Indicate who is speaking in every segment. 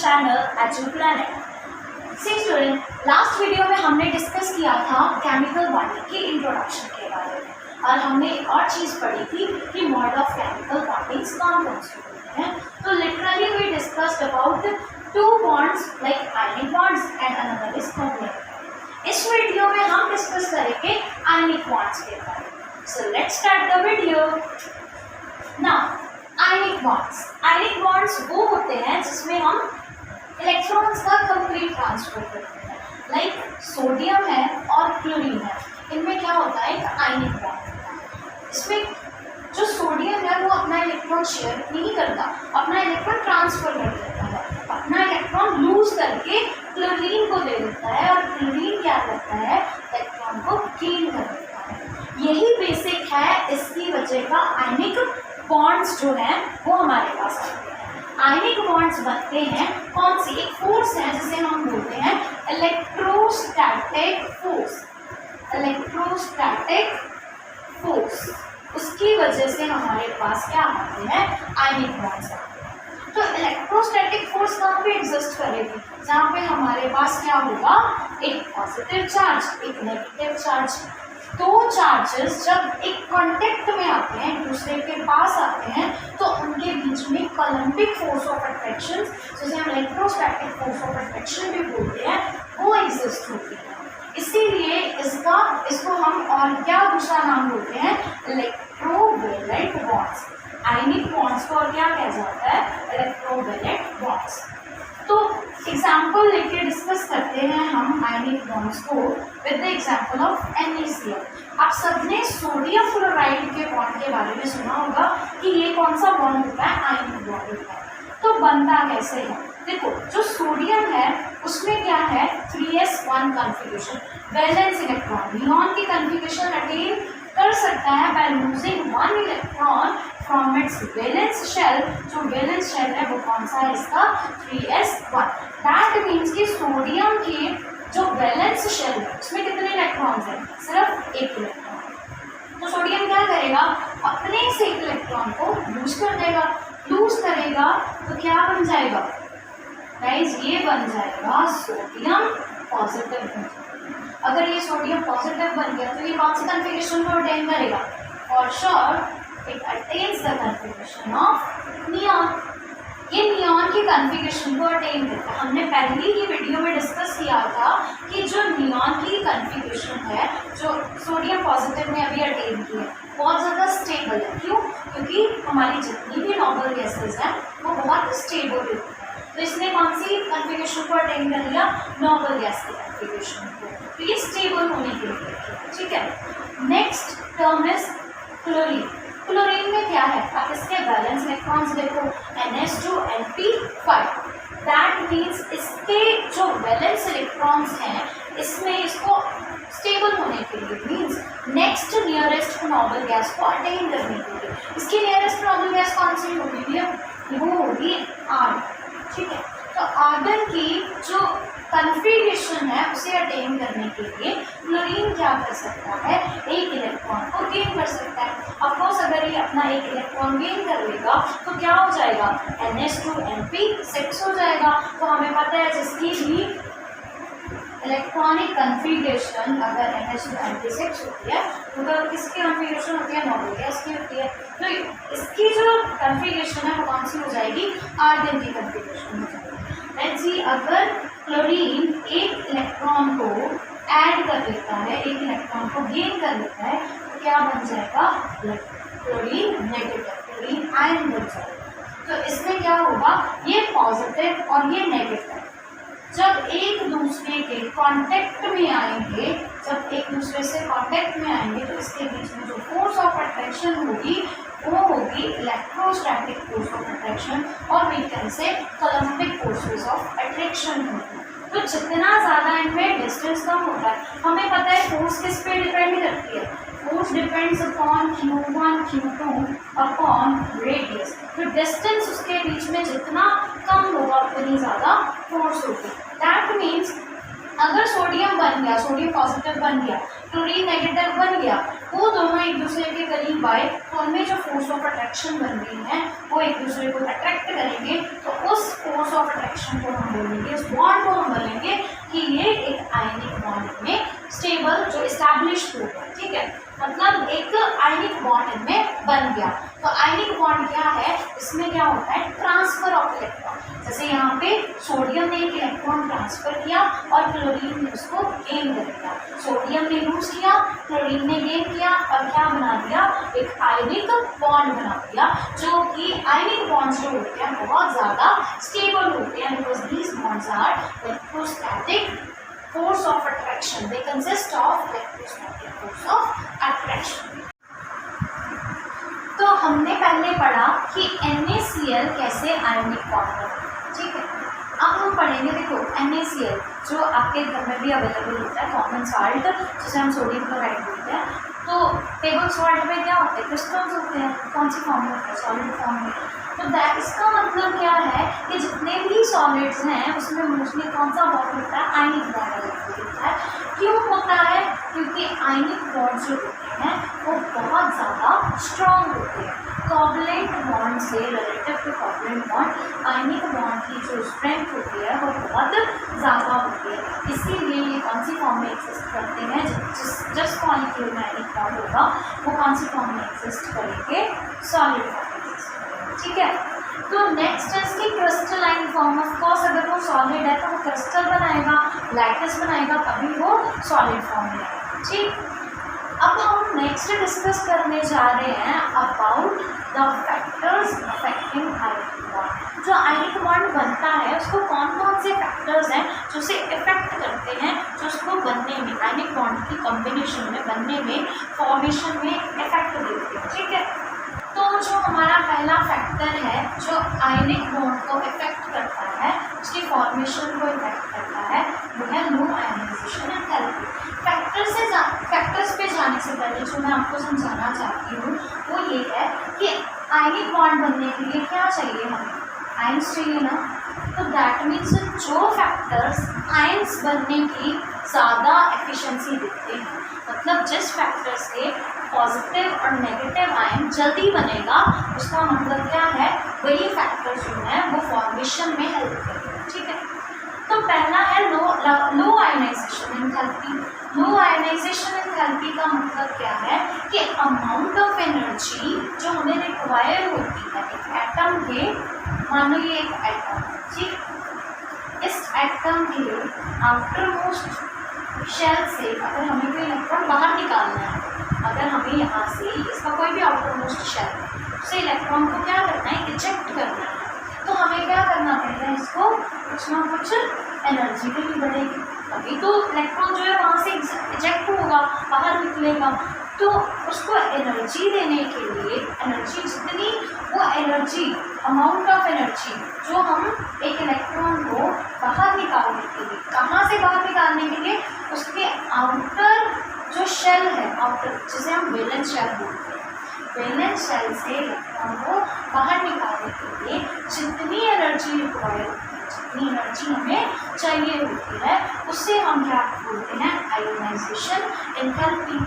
Speaker 1: channel EduPlanet। सी student, last video में हमने discuss किया था केमिकल बॉन्डिंग की इंट्रोडक्शन के बारे में और हमने एक और चीज़ पढ़ी थी कि मोड ऑफ केमिकल बॉन्डिंग्स कौन कौन से होते हैं। तो literally we discussed about two bonds like ionic bonds and another is covalent. इस वीडियो में हम डिस्कस करेंगे आयनिक बॉन्ड्स के बारे में। So let's start the video now. Ionic bonds वो होते हैं जिसमें हम इलेक्ट्रॉन्स का कंप्लीट ट्रांसफर करते हैं। लाइक सोडियम है और क्लोरीन है, इनमें क्या होता है, एक आयनिक बॉन्ड होता है। इसमें जो सोडियम है वो अपना इलेक्ट्रॉन शेयर नहीं करता, अपना इलेक्ट्रॉन ट्रांसफर कर देता है, अपना इलेक्ट्रॉन लूज करके क्लोरीन को दे देता है और क्लोरीन क्या करता है, इलेक्ट्रॉन को गेन कर देता है। यही बेसिक है, इसकी वजह का आयनिक बॉन्ड्स जो हैं वो हमारे पास आते हैं। आयनिक बॉन्ड्स बनते हैं कौन सी, एक फोर्स है जिसे हम बोलते हैं इलेक्ट्रोस्टैटिक फोर्स। उसकी वजह से हमारे पास क्या आते हैं, आयनिक बॉन्ड्स आते हैं। तो इलेक्ट्रोस्टैटिक फोर्स कहाँ पे एग्जिस्ट करेगी, जहाँ पे हमारे पास क्या होगा, एक पॉजिटिव चार्ज एक नेगेटिव चार्ज। दो चार्जेस जब एक कांटेक्ट में आते हैं, एक दूसरे के पास आते हैं, तो उनके बीच में कॉलम्बिक फोर्स ऑफ अट्रैक्शन, जिसे हम इलेक्ट्रोस्टैटिक फोर्स ऑफ अट्रैक्शन भी बोलते हैं, वो एग्जिस्ट होती है। इसीलिए इसको हम और क्या दूसरा नाम बोलते हैं, इलेक्ट्रोवैलेंट बॉन्ड्स। आयनिक बॉन्ड्स को और क्या कहा जाता है, इलेक्ट्रोवैलेंट बॉन्ड्स। तो एग्जाम्पल लेके डिस्कस करते हैं हम आयनिक बॉन्ड्स को with the example of NaCl। आप सबने सोडियम फ्लोराइड के बॉन्ड के बारे में सुना होगा कि ये कौन सा बॉन्ड होता है, आयनिक बॉन्ड होता है। तो बनता कैसे है, देखो जो सोडियम है उसमें क्या है, 3s1 configuration, valence electron. Neon की कॉन्फ़िगरेशन अटेन कर सकता है by losing one electron from its valence shell. जो वैलेंस शेल है वो कौन सा है, इसका 3s1। दैट मीन्स कि सोडियम के जो वैलेंस शेल है उसमें कितने इलेक्ट्रॉन्स हैं, सिर्फ एक इलेक्ट्रॉन। तो सोडियम क्या करेगा, अपने से एक इलेक्ट्रॉन को लूज कर देगा। लूज करेगा तो क्या बन जाएगा गाइस, ये बन जाएगा सोडियम पॉजिटिव। अगर ये सोडियम पॉजिटिव बन गया तो ये कौन सी कॉन्फ़िगरेशन को अटेन करेगा, for sure it attains the configuration of neon. ये नियॉन की कॉन्फ़िगरेशन को अटेन करता है। हमने पहले ही वीडियो में डिस्कस किया था कि जो नियॉन की कॉन्फ़िगरेशन है, जो सोडियम पॉजिटिव ने अभी अटेन की है, बहुत ज़्यादा स्टेबल है। क्यों, क्योंकि हमारी जितनी भी नॉर्मल गैसेज हैं वो बहुत स्टेबल होती है। तो इसने कौन सी कॉन्फ़िगरेशन को अटेन कर लिया, नॉर्मल गैस की कॉन्फ़िगरेशन को। तो ये स्टेबल होने के लिए, ठीक है। Next term is chlorine. Chlorine में क्या है, आप इसके बैलेंस इलेक्ट्रॉन्स देखो, NH2Np5। दैट मीन्स इसके जो वैलेंस इलेक्ट्रॉन्स हैं इसमें इसको स्टेबल होने के लिए, means next nearest normal gas को अटेन करने के लिए, इसकी नियरेस्ट नॉर्मल गैस कौन सी होगी, वो होगी आर्गन, ठीक है। तो आर्गन की जो कॉन्फ़िगरेशन है उसे अटेन करने के लिए क्लोरीन क्या कर सकता है, एक इलेक्ट्रॉन को गेन कर सकता है। अफकोर्स अगर ये अपना एक इलेक्ट्रॉन गेन कर लेगा तो क्या हो जाएगा, NH2Np6 हो जाएगा। तो हमें पता है जिसकी भी इलेक्ट्रॉनिक कॉन्फ़िगरेशन अगर NH2Np6 होती है तो किसकी कॉन्फ़िगरेशन होती है, नॉर्मल गैस की होती है। तो इसकी जो कॉन्फ़िगरेशन है वो कौन सी हो जाएगी, आर्गन की कॉन्फ़िगरेशन हो जाएगी। लेट्स सी, अगर क्लोरीन एक इलेक्ट्रॉन को ऐड कर देता है, एक इलेक्ट्रॉन को गेन कर लेता है, तो क्या बन जाएगा, क्लोरीन नेगेटिव, क्लोरीन आयन बन जाएगा। तो इसमें क्या होगा, ये पॉजिटिव और ये नेगेटिव जब एक दूसरे के कांटेक्ट में आएंगे, जब एक दूसरे से कांटेक्ट में आएंगे तो इसके बीच में जो फोर्स ऑफ अट्रैक्शन होगी वो होगी इलेक्ट्रोस्टैटिक फोर्स ऑफ अट्रैक्शन, और we can say कॉलम्बिक forces of attraction होगी। तो जितना ज़्यादा इनमें डिस्टेंस कम होता है, हमें पता है फोर्स किस पे डिपेंड करती है, force depends upon Q1 Q2 upon radius. तो डिस्टेंस उसके बीच में जितना कम होगा उतनी ज़्यादा फोर्स होगी। दैट मीन्स अगर सोडियम बन गया, सोडियम पॉजिटिव बन गया, क्लोरीन नेगेटिव बन गया, वो दोनों एक दूसरे के करीब आए तो उनमें जो फोर्स ऑफ अट्रैक्शन बन रही है वो एक दूसरे को अट्रैक्ट करेंगे, तो उस फोर्स ऑफ अट्रैक्शन को हम बोलेंगे, उस बॉन्ड को हम बोलेंगे कि ये एक आयनिक बॉन्ड में स्टेबल जो इस्टेब्लिश होगा, ठीक है, मतलब एक आयनिक बॉन्ड इनमें बन गया। तो आयनिक बॉन्ड क्या है, इसमें क्या होता है, ट्रांसफर ऑफ इलेक्ट्रॉन। जैसे यहाँ पे सोडियम ने एक इलेक्ट्रॉन ट्रांसफर किया और क्लोरीन ने उसको गेन कर दिया, सोडियम ने लूज किया, क्लोरीन ने गेन किया और क्या बना दिया, एक आयनिक बॉन्ड बना दिया, जो कि आयनिक बॉन्ड्स जो होते हैं बहुत ज़्यादा स्टेबल होते हैं, because these bonds are electrostatic force of attraction, they consist of electrostatic force of attraction। तो हमने पहले पढ़ा कि NaCl कैसे आयनिक बॉन्ड बनता है, ठीक है। अब हम पढ़ेंगे, देखो NaCl जो आपके घर में भी अवेलेबल होता है, कॉमन साल्ट जिसे हम सोडियम क्लोराइड बोलते हैं, तो टेबल सॉल्ट में क्या होते हैं, क्रिस्टल्स होते हैं, कौन सी फॉर्म में होते हैं, सॉलिड फॉर्म में। तो इसका मतलब क्या है कि जितने भी सॉलिड्स हैं उसमें मोस्टली कौन सा बॉन्ड होता है, आयनिक बॉन्ड होता है। क्यों होता है, क्योंकि आयनिक बॉन्ड जो होते हैं वो बहुत ज़्यादा स्ट्रॉन्ग होते हैं। कोवलेंट बॉन्ड से relative to covalent bond ionic bond की जो स्ट्रेंथ होती है वो बहुत ज़्यादा होती है, इसीलिए ये कौन सी फॉर्म में एग्जिस्ट करते हैं, जिस मॉलिक्यूल में आयनिक बॉन्ड होगा वो कौन सी फॉर्म में एग्जिस्ट करेंगे, सॉलिड फॉर्म में, ठीक है। तो नेक्स्ट है इसकी क्रिस्टलाइन फॉर्म। ऑफ कोर्स अगर वो सॉलिड है तो वो क्रिस्टल बनाएगा, लैटिस बनाएगा, तभी वो सॉलिड फॉर्म में आएगा, ठीक। अब हम नेक्स्ट डिस्कस करने जा रहे हैं about the factors affecting ionic bond. जो आयनिक बॉन्ड बनता है उसको कौन कौन से फैक्टर्स हैं जो उसे इफेक्ट करते हैं, जो उसको बनने में, आयनिक बॉन्ड की कॉम्बिनेशन में बनने में, फॉर्मेशन में इफेक्ट देते हैं, ठीक है। तो जो हमारा पहला फैक्टर है जो आयनिक बॉन्ड को इफेक्ट करता है, उसकी फॉर्मेशन को इफेक्ट करता है, वो है लो आयनाइजेशन एंथैल्पी। फैक्टर्स पे जाने से पहले जो मैं आपको समझाना चाहती हूँ वो ये है कि आयनिक बॉन्ड बनने के लिए क्या चाहिए, हमें आयंस चाहिए ना। तो दैट मीन्स जो फैक्टर्स आयंस बनने की ज़्यादा एफिशिएंसी देते हैं, मतलब जिस फैक्टर से पॉजिटिव और नेगेटिव आयन जल्दी बनेगा, उसका मतलब क्या है, वही फैक्टर जो है वो फॉर्मेशन में हेल्प करेगा, ठीक है। तो पहला है लो आयनाइजेशन एंथैल्पी। लो आयनाइजेशन एंथैल्पी का मतलब क्या है कि अमाउंट ऑफ एनर्जी जो हमें रिक्वायर होती है एक एटम के, मान लो ये एक एटम, ठीक, इस एटम के आउटर मोस्ट शेल से अगर हमें कोई इलेक्ट्रॉन बाहर निकालना है, अगर हमें यहाँ से इसका कोई भी आउटर मोस्ट शेल है, उसे इलेक्ट्रॉन को क्या करना है, इजेक्ट करना है, तो हमें क्या करना पड़ेगा, इसको कुछ ना कुछ एनर्जी देनी पड़ेगी, तभी तो इलेक्ट्रॉन जो है वहाँ से इजेक्ट होगा, बाहर निकलेगा। तो उसको एनर्जी देने के लिए, एनर्जी जितनी, वो एनर्जी, अमाउंट ऑफ एनर्जी जो हम एक इलेक्ट्रॉन को बाहर निकालने के लिए, कहाँ से बाहर निकालने के लिए, उसके आउटर जो शेल है, आउटर जिसे हम वैलेंस शेल बोलते हैं, वैलेंस शेल से इलेक्ट्रॉन को बाहर निकालने के लिए जितनी एनर्जी रिक्वायर होती है, जितनी एनर्जी हमें चाहिए होती है, उससे हम क्या बोलते हैं, आयोनाइजेशन एंथैल्पी।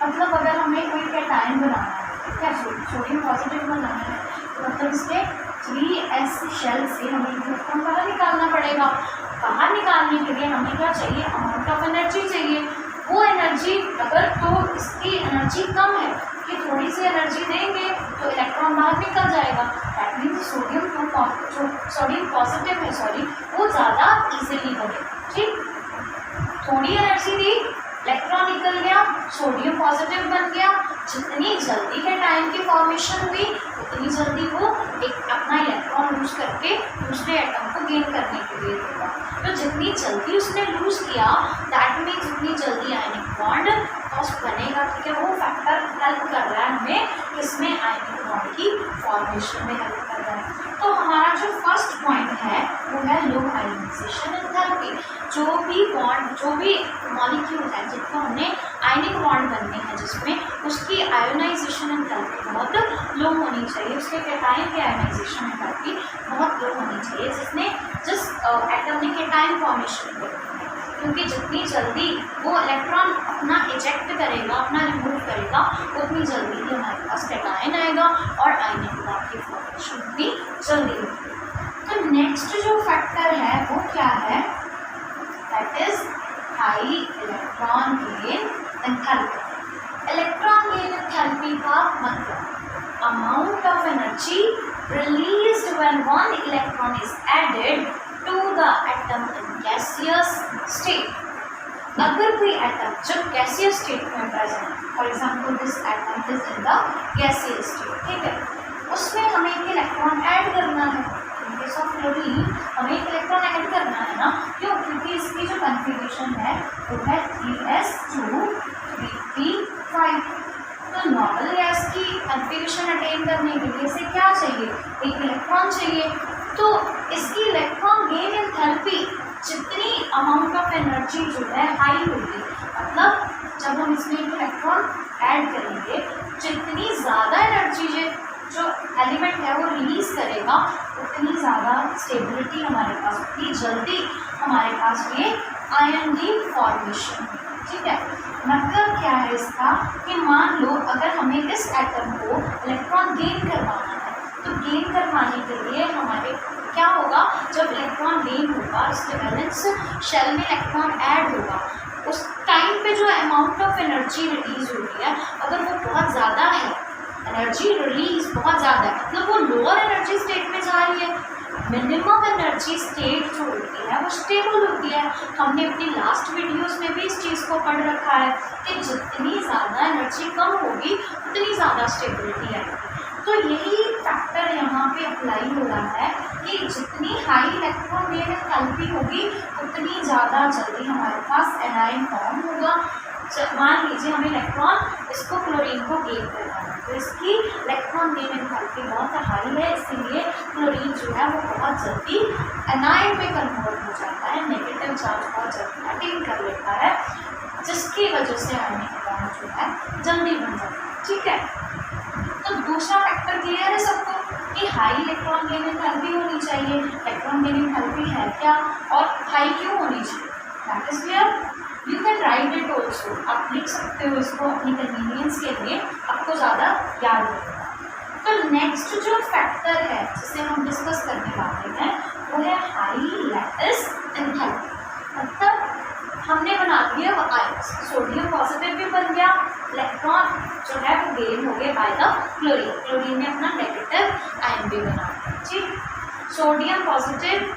Speaker 1: मतलब अगर हमें कोई कैटायन बनाना है, क्या सोडियम पॉजिटिव बनाना है, तो मतलब इसके 3s शेल से हमें इलेक्ट्रॉन बाहर निकालना पड़ेगा। बाहर निकालने के लिए हमें क्या चाहिए, अमाउंट ऑफ एनर्जी चाहिए। वो एनर्जी अगर, तो इसकी एनर्जी कम है कि थोड़ी सी एनर्जी देंगे तो इलेक्ट्रॉन बाहर निकल जाएगा, दैट मीन्स सोडियम जो सोडियम पॉजिटिव है, सॉरी, वो ज़्यादा इजीली बनेगा, ठीक। थोड़ी एनर्जी दी, इलेक्ट्रॉन निकल गया, सोडियम पॉजिटिव बन गया, जितनी जल्दी कैटायन की फॉर्मेशन हुई उतनी जल्दी वो एक अपना इलेक्ट्रॉन लूज करके दूसरे एटम को गेन करने के लिए देगा। तो जितनी जल्दी उसने लूज किया, दैट मीन्स जितनी जल्दी आयनिक बॉन्ड फर्स्ट बनेगा, ठीक है। वो फैक्टर हेल्प कर रहा है हमें इसमें आयनिक बॉन्ड की फॉर्मेशन में हेल्प कर रहा है। तो हमारा जो फर्स्ट पॉइंट है वो है लो आयोनाइजेशन एंथैल्पी। जो भी बॉन्ड, जो भी मॉलिक्यूल है जिनको हमने आयनिक बॉन्ड बनने हैं जिसमें, उसकी आयोनाइजेशन एंथैल्पी बहुत लो होनी चाहिए, उसके कैटायन की आयोनाइजेशन एंथैल्पी बहुत लो होनी चाहिए, जिस एटम ने कैटायन फॉर्मेशन करनी है, क्योंकि जितनी जल्दी वो इलेक्ट्रॉन अपना इजेक्ट करेगा, अपना रिमूव करेगा, उतनी जल्दी ही हमारे पास कैटायन आएगा और आयनिक बॉन्ड की फॉर्मेशन भी जल्दी होगी। तो नेक्स्ट जो फैक्टर है वो क्या है, that is high electron gain enthalpy. Electron gain enthalpy का मतलब amount of energy released when one electron is added to the atom in gaseous state। अगर कोई एटम जब गैसियस स्टेट में present, for example this atom is in the gaseous state, ठीक है, उसमें हमें एक इलेक्ट्रॉन ऐड करना है। इन केस ऑफ क्लोरीन हमें एक इलेक्ट्रॉन ऐड करना है ना, क्यों? क्योंकि इसकी जो कॉन्फ़िगरेशन है वो है 3s2 3p5। तो नॉर्मल गैस की कॉन्फ़िगरेशन अटेन करने के लिए इसे क्या चाहिए, एक इलेक्ट्रॉन चाहिए। तो इसकी इलेक्ट्रॉन गेन एंथैल्पी जितनी अमाउंट ऑफ एनर्जी जो है हाई होगी, मतलब जब हम इसमें एक इलेक्ट्रॉन ऐड करेंगे, जितनी ज़्यादा एनर्जी जो एलिमेंट है वो रिलीज़ करेगा, उतनी ज़्यादा स्टेबिलिटी हमारे पास, उतनी जल्दी हमारे पास ये आयन की फॉर्मेशन, ठीक है। मतलब क्या है इसका कि मान लो अगर हमें इस एटम को इलेक्ट्रॉन गेन करवाना है, तो गेन करवाने के लिए हमारे क्या होगा, जब इलेक्ट्रॉन गेन होगा, इसके बैलेंस शेल में इलेक्ट्रॉन ऐड होगा, उस टाइम पे जो अमाउंट ऑफ एनर्जी रिलीज होती है, अगर वो बहुत ज़्यादा है, एनर्जी रिलीज बहुत ज़्यादा है, मतलब वो लोअर एनर्जी स्टेट में जा रही है। मिनिमम एनर्जी स्टेट जो होती है वो स्टेबल होती है। हमने अपनी लास्ट वीडियोस में भी इस चीज़ को पढ़ रखा है कि जितनी ज़्यादा एनर्जी कम होगी उतनी ज़्यादा स्टेबिलिटी आएगी। तो यही फैक्टर यहाँ पे अप्लाई हो रहा है कि जितनी हाई इलेक्ट्रॉन गेन एंथैल्पी होगी उतनी ज़्यादा जल्दी हमारे पास एनायन फॉर्म होगा। मान लीजिए हमें इलेक्ट्रॉन, इसको क्लोरीन को गेन करना है, तो इसकी इलेक्ट्रॉन गेन एंथैल्पी बहुत हाई है, इसीलिए क्लोरीन जो है वो बहुत जल्दी एनायन में कन्वर्ट हो जाता है, नेगेटिव चार्ज बहुत जल्दी अटेन कर लेता है, जिसकी वजह से आयनिक बॉन्ड जो है जल्दी बन जाता है, ठीक है। तो दूसरा फैक्टर क्लियर है सबको कि हाई इलेक्ट्रॉन गेन एंथैल्पी होनी चाहिए। इलेक्ट्रॉन गेन एंथैल्पी है क्या और हाई क्यों होनी चाहिए, that is clear. You can write it also, आप लिख सकते हो इसको अपनी कन्वीनियंस के लिए, आपको ज़्यादा याद रहेगा। तो नेक्स्ट जो फैक्टर है जिसे हम डिस्कस करने वाले हैं वो है हाई लैटिस एंथैल्पी। मतलब हमने बना दिया वो आयंस, सोडियम पॉजिटिव भी बन गया, इलेक्ट्रॉन जो है वो गेन हो गए बाय द क्लोरीन, क्लोरीन ने अपना नेगेटिव आयन भी बना दिया, ठीक। सोडियम पॉजिटिव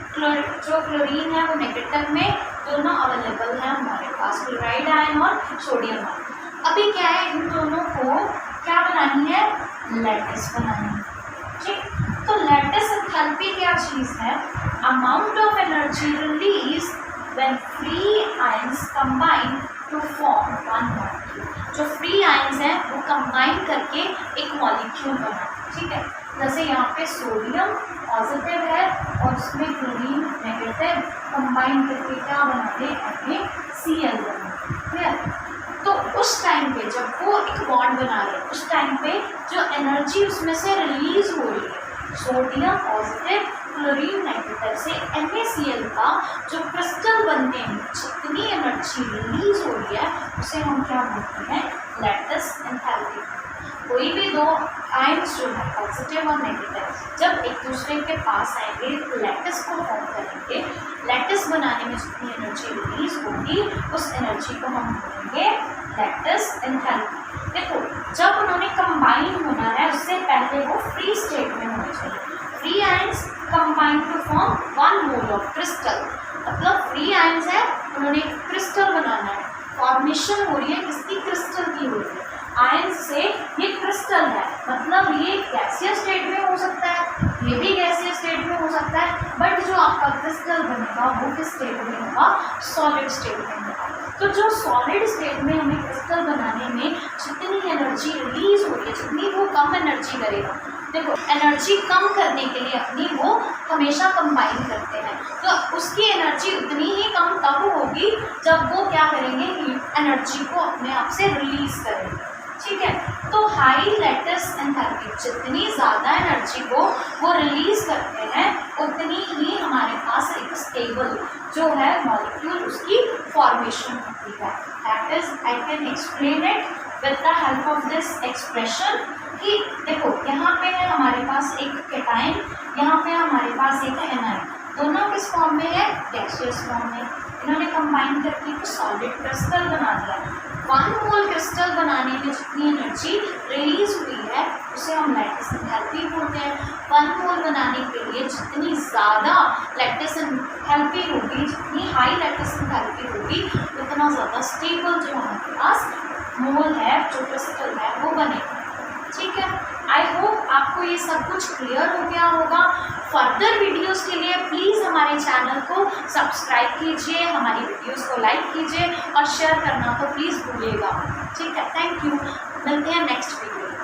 Speaker 1: जो क्लोरीन है वो नेगेटिव में, दोनों अवेलेबल हैं हमारे पास, क्लोराइड आयन और सोडियम आयन। अभी क्या है, इन दोनों को क्या बनानी है, लैटिस बनानी है, ठीक। तो लैटिस एंथैल्पी क्या चीज़ है, amount of energy release when free ions combine to form one molecule. जो फ्री आयंस हैं वो कंबाइन करके एक मॉलिक्यूल बना, ठीक है। जैसे यहाँ पे सोडियम पॉजिटिव है और उसमें क्लोरीन नेगेटिव, कंबाइन करके क्या बनाते हैं, Cl बनाते, तो उस टाइम पे जब वो एक बॉन्ड बना रहे हैं, उस टाइम पे जो एनर्जी उसमें से रिलीज हो रही है, सोडियम पॉजिटिव क्लोरीन नेगेटिव से NaCl का जो क्रिस्टल बनते हैं, जितनी एनर्जी रिलीज हो रही है उसे हम क्या बोलते हैं, लैटिस एंथैल्पी। कोई भी दो आयंस जो है पॉजिटिव और नेगेटिव, जब एक दूसरे के पास आएंगे तो लैटिस को फॉर्म करेंगे, लैटिस बनाने में जितनी एनर्जी रिलीज होगी उस एनर्जी को हम बोलेंगे लैटिस एंथैल्पी। देखो जब उन्होंने कंबाइन होना है उससे पहले वो फ्री स्टेट में होने चाहिए। Free ions combine to form one mole of crystal, मतलब फ्री आयंस है, उन्होंने क्रिस्टल बनाना है, फॉर्मेशन हो रही है, किसकी, क्रिस्टल की हो रही है। आयंस से ये क्रिस्टल है, मतलब ये गैसियस स्टेट में हो सकता है, ये भी गैसियस स्टेट में हो सकता है, बट जो आपका क्रिस्टल बनेगा वो किस स्टेट में होगा, सॉलिड स्टेट में होगा। तो जो सॉलिड स्टेट में हमें क्रिस्टल बनाने में जितनी एनर्जी रिलीज हो रही है, जितनी वो कम एनर्जी करेगा, देखो एनर्जी कम करने के लिए अपनी वो हमेशा कंबाइन करते हैं, तो उसकी एनर्जी उतनी ही कम तब होगी जब वो क्या करेंगे, एनर्जी को अपने आप से रिलीज करेंगे, ठीक है। तो हाई लैटिस एंथैल्पी, जितनी ज़्यादा एनर्जी को वो रिलीज करते हैं उतनी ही हमारे पास एक स्टेबल जो है मॉलिक्यूल उसकी फॉर्मेशन होती है। That is I can explain it with the help of this expression कि देखो यहाँ पे है हमारे पास एक केटाइन, यहाँ पे हमारे पास एक एनाइन, दोनों किस फॉर्म में है? गैसियस फॉर्म में। इन्होंने कंबाइन करके एक सॉलिड क्रिस्टल बना दिया। 1 मोल क्रिस्टल बनाने में जितनी एनर्जी रिलीज हुई है उसे हम लैटिस एंथैल्पी बोलते हैं। 1 मोल बनाने के लिए जितनी ज़्यादा लैटिस एंथैल्पी होगी, जितनी हाई लैटिस एंथैल्पी होगी, उतना ज़्यादा स्टेबल जो हमारे पास मोल है, जो क्रिस्टल है, वो बनेगा। ठीक है, आई होप आपको ये सब कुछ क्लियर हो गया होगा। फर्दर वीडियोस के लिए प्लीज़ हमारे चैनल को सब्सक्राइब कीजिए, हमारी वीडियोस को लाइक कीजिए और शेयर करना तो प्लीज़ भूलिएगा। ठीक है, थैंक यू, मिलते हैं नेक्स्ट वीडियो।